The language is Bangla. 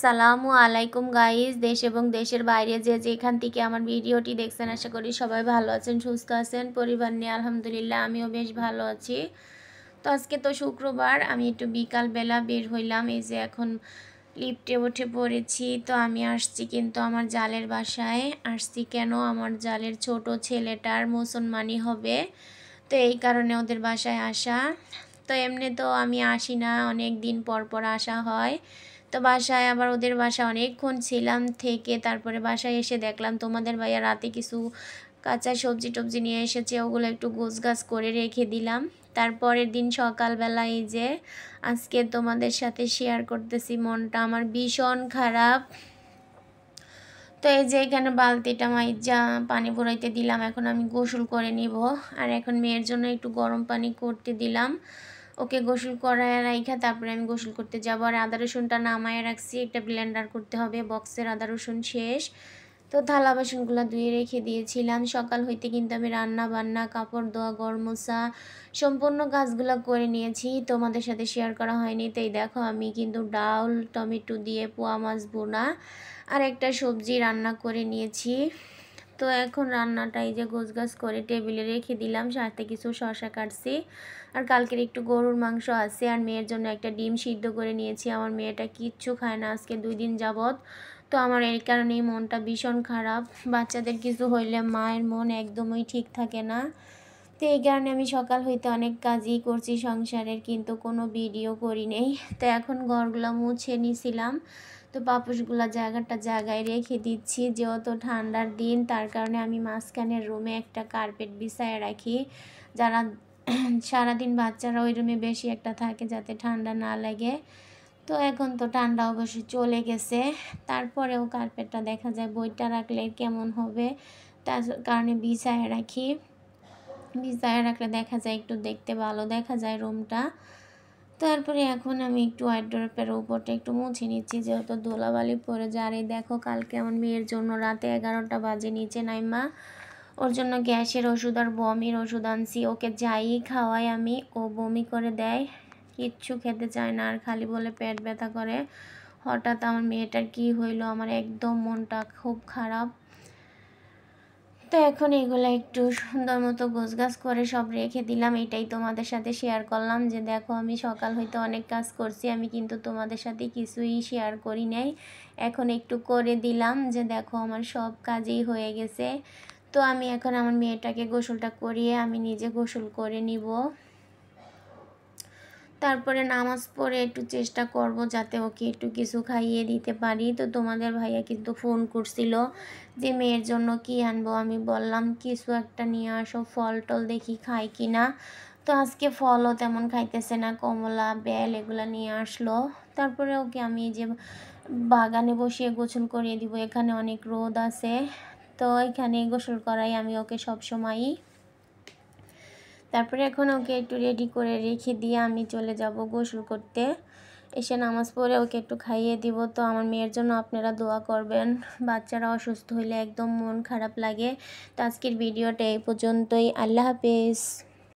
আসসালামু আলাইকুম গাইস, দেশ এবং দেশের বাইরে যে যেখান থেকে আমার ভিডিওটি দেখছেন, আশা করি সবাই ভালো আছেন, সুস্থ আছেন। পরিবার নিয়ে আলহামদুলিল্লাহ আমিও বেশ ভালো আছি। তো আজকে তো শুক্রবার, আমি একটু বিকালবেলা বের হইলাম। এই যে এখন লিফটে উঠে পড়েছি। তো আমি আসছি কিন্তু আমার জালের বাসায়। আসছি কেন, আমার জালের ছোট ছেলেটার মুসলমানি হবে, তো এই কারণে ওদের বাসায় আসা। তো এমনি তো আমি আসি না, অনেক দিন পর পর আসা হয়। তো বাসায় আবার ওদের বাসায় অনেকক্ষণ ছিলাম, থেকে তারপরে বাসায় এসে দেখলাম তোমাদের ভাইয়া রাতে কিছু কাঁচা সবজি টবজি নিয়ে এসেছে, ওগুলো একটু গোছগাছ করে রেখে দিলাম। তারপরের দিন সকালবেলা এই যে আজকে তোমাদের সাথে শেয়ার করতেছি, মনটা আমার ভীষণ খারাপ। তো এই যে এখানে বালতিটা মাইজা পানি ভরাইতে দিলাম, এখন আমি গোসল করে নিব। আর এখন মেয়ের জন্য একটু গরম পানি করতে দিলাম, ওকে গোসল করায় রাইখা তারপরে আমি গোসল করতে যাব। আর আদা রসুনটা নামায় রাখছি, একটা ব্লেন্ডার করতে হবে, বক্সের আদা রসুন শেষ। তো থালা বাসনগুলো ধুয়ে রেখে দিয়েছিলাম। সকাল হইতে কিন্তু আমি রান্না বান্না, কাপড় ধোয়া, ঘর মোছা সম্পূর্ণ কাজগুলো করে নিয়েছি, তোমাদের সাথে শেয়ার করা হয়নি। তাই দেখো আমি কিন্তু ডাল টমেটো দিয়ে পোয়া মাছ বোনা আর একটা সবজি রান্না করে নিয়েছি। তো এখন রান্নাটা এই যে গোছগাছ করে টেবিলে রেখে দিলাম, সাথে কিছু শসা কাটছি। আর কালকের একটু গরুর মাংস আছে, আর মেয়ের জন্য একটা ডিম সিদ্ধ করে নিয়েছি। আমার মেয়েটা কিচ্ছু খায় না আজকে 2 দিন যাবত। তো আমার এই কারণেই মনটা ভীষণ খারাপ। বাচ্চাদের কিছু হইলে মায়ের মন একদমই ঠিক থাকে না। তো এই কারণে আমি সকাল হইতে অনেক কাজই করছি সংসারের, কিন্তু কোনো ভিডিও করি নেই। তো এখন ঘরগুলো মুছে নিছিলাম, তো পাপোশগুলো জায়গায় রেখে দিচ্ছি। যেহেতু ঠান্ডার দিন, তার কারণে আমি মাঝখানের রুমে একটা কার্পেট বিছায় রাখি, যারা সারাদিন বাচ্চারা ওই রুমে বেশি একটা থাকে যাতে ঠান্ডা না লাগে। তো এখন তো ঠান্ডা অবশ্যই চলে গেছে, তারপরেও কার্পেটটা দেখা যায় বইটা রাখলে কেমন হবে, তার কারণে বিছায় রাখি। বিছায় রাখলে দেখা যায় একটু দেখতে ভালো দেখা যায় রুমটা। তারপরে এখন আমি একটু ওয়ারড্রপের উপরটা একটু মুছে নিচ্ছি, যেহেতু ধুলাবালি পড়ে যায়। আর এই দেখো কালকে আমার মেয়ের জন্য রাতে 11টা বাজে নিচে নাইমা ওর জন্য গ্যাসের ওষুধ আর বমির ওষুধ আনছি। ওকে যাই খাওয়াই আমি, ও বমি করে দেয়, কিচ্ছু খেতে চায় না, আর খালি বলে পেট ব্যথা করে। হঠাৎ আমার মেয়েটার কি হইলো, আমার একদম মনটা খুব খারাপ। তো এখন এগুলো একটু সুন্দর মতো গোছগাছ করে সব রেখে দিলাম। এটাই তোমাদের সাথে শেয়ার করলাম যে দেখো আমি সকাল হইতে অনেক কাজ করছি, আমি কিন্তু তোমাদের সাথে কিছুই শেয়ার করি নাই। এখন একটু করে দিলাম যে দেখো আমার সব কাজই হয়ে গেছে। তো আমি এখন আমার মেয়েটাকে গোসলটা করিয়ে আমি নিজে গোসল করে নিব। তারপরে নামাজ পড়ে একটু চেষ্টা করব যাতে ওকে একটু কিছু খাইয়ে দিতে পারি। তো তোমাদের ভাইয়া কিন্তু ফোন করছিল যে মেয়ের জন্য কি আনবো, আমি বললাম কিছু একটা নিয়ে আসো, ফল টল দেখি খাই কি না। তো আজকে ফলও তেমন খাইতেছে না, কমলা বেল এগুলা নিয়ে আসলো। তারপরে ওকে আমি যে বাগানে বসিয়ে গোসল করিয়ে দিব, এখানে অনেক রোদ আছে, তো এখানে গোসল করাই আমি ওকে সব সময়ই। তারপরে এখন ওকে একটু রেডি করে রেখে দিয়ে আমি চলে যাব গোসল করতে। এসে নামাজ পড়ে ওকে একটু খাইয়ে দিব। তো আমার মেয়ের জন্য আপনারা দোয়া করবেন, বাচ্চারা অসুস্থ হইলে একদম মন খারাপ লাগে। তো আজকের ভিডিওটা এই পর্যন্তই, আল্লাহ হাফেজ।